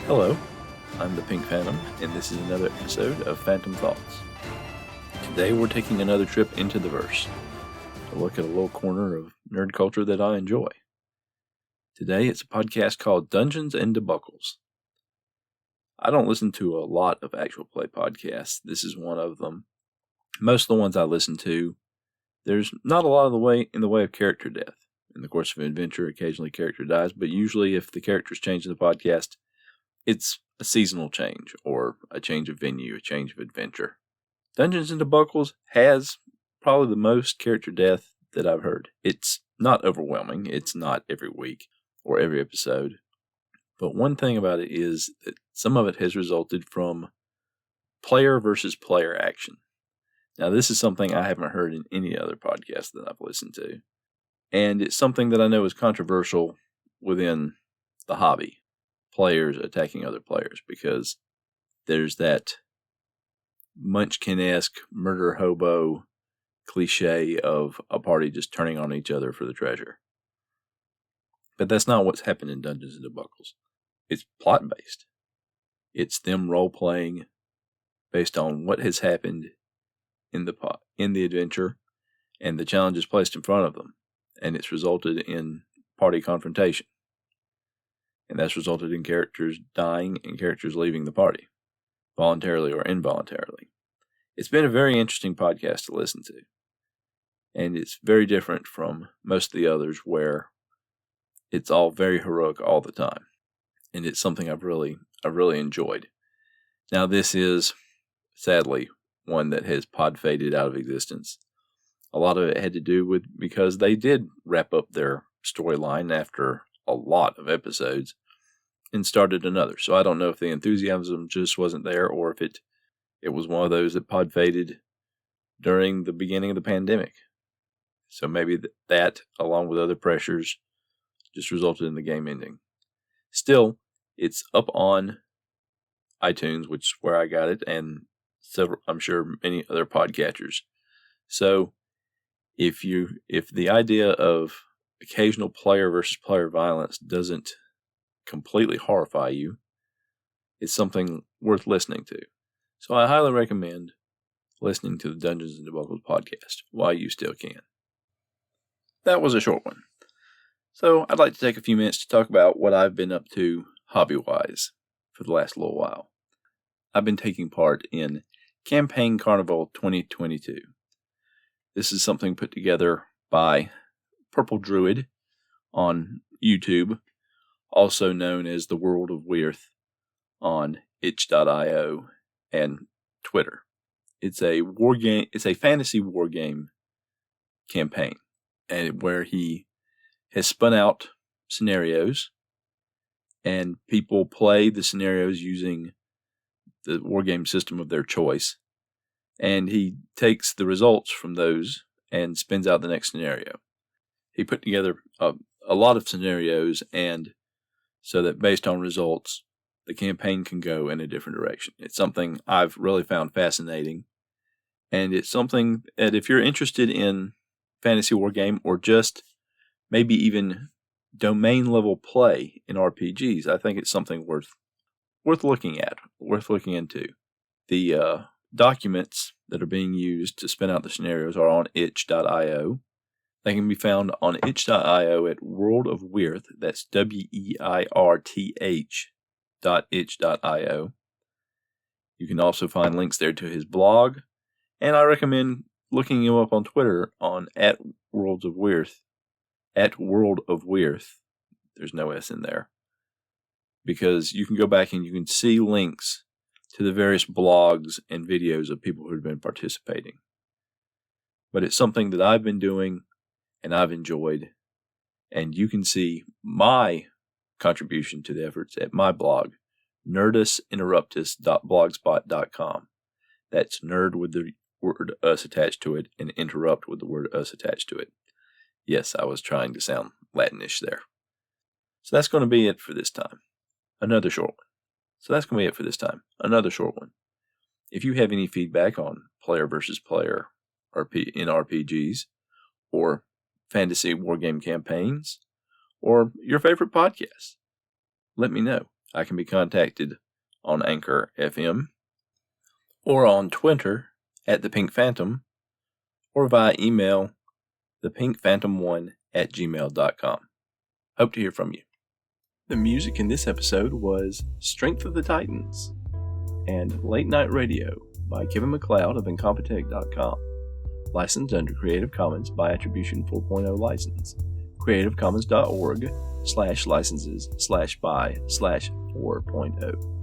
Hello, I'm the Pink Phantom, and this is another episode of Phantom Thoughts. Today we're taking another trip into the verse to look at a little corner of nerd culture that I enjoy. Today it's a podcast called Dungeons and Debacles. I don't listen to a lot of actual play podcasts. This is one of them. Most of the ones I listen to, there's not a lot in the way of character death. In the course of an adventure, occasionally character dies, but usually if the characters change in the podcast, it's a seasonal change, or a change of venue, a change of adventure. Dungeons and Debacles has probably the most character death that I've heard. It's not overwhelming. It's not every week or every episode. But one thing about it is that some of it has resulted from player versus player action. Now, this is something I haven't heard in any other podcast that I've listened to. And it's something that I know is controversial within the hobby. Players attacking other players, because there's that Munchkin-esque murder hobo cliche of a party just turning on each other for the treasure. But that's not what's happened in Dungeons and Debacles. It's plot-based. It's them role-playing based on what has happened in the adventure and the challenges placed in front of them. And it's resulted in party confrontation. And that's resulted in characters dying and characters leaving the party, voluntarily or involuntarily. It's been a very interesting podcast to listen to. And it's very different from most of the others where it's all very heroic all the time. And it's something I've really enjoyed. Now, this is, sadly, one that has pod faded out of existence. A lot of it had to do with because they did wrap up their storyline after a lot of episodes and started another. So I don't know if the enthusiasm just wasn't there, or if it was one of those that pod faded during the beginning of the pandemic. So maybe that, along with other pressures, just resulted in the game ending. Still, it's up on iTunes, which is where I got it, and several, I'm sure, many other podcatchers. So if the idea of occasional player versus player violence doesn't completely horrify you, it's something worth listening to. So I highly recommend listening to the Dungeons and Debacles podcast while you still can. That was a short one. So I'd like to take a few minutes to talk about what I've been up to hobby-wise for the last little while. I've been taking part in Campaign Carnival 2022. This is something put together by Purple Druid on YouTube, also known as the World of Weirth on itch.io and Twitter. It's a fantasy war game campaign, and where he has spun out scenarios, and people play the scenarios using the wargame system of their choice. And he takes the results from those and spins out the next scenario. He put together a lot of scenarios, and so that based on results, the campaign can go in a different direction. It's something I've really found fascinating. And it's something that if you're interested in fantasy wargame, or just maybe even domain level play in RPGs, I think it's something worth looking at, worth looking into. The documents that are being used to spin out the scenarios are on itch.io. They can be found on itch.io at World of Weirth. That's WEIRTH.itch.io. You can also find links there to his blog, and I recommend looking him up on Twitter on @Worlds of Weirth, @World of Weirth. There's no S in there, because you can go back and you can see links to the various blogs and videos of people who have been participating. But it's something that I've been doing and I've enjoyed, and you can see my contribution to the efforts at my blog, nerdusinterruptus.blogspot.com. That's nerd with the word us attached to it, and interrupt with the word us attached to it. Yes, I was trying to sound Latinish there. So that's going to be it for this time. Another short one. If you have any feedback on player versus player in RPGs, or fantasy wargame campaigns, or your favorite podcasts, let me know. I can be contacted on Anchor FM, or on Twitter at The Pink Phantom, or via email thepinkphantom1@gmail.com. Hope to hear from you. The music in this episode was Strength of the Titans and Late Night Radio by Kevin MacLeod of Incompetech.com. Licensed under Creative Commons by Attribution 4.0 license. creativecommons.org/licenses/by/4.0.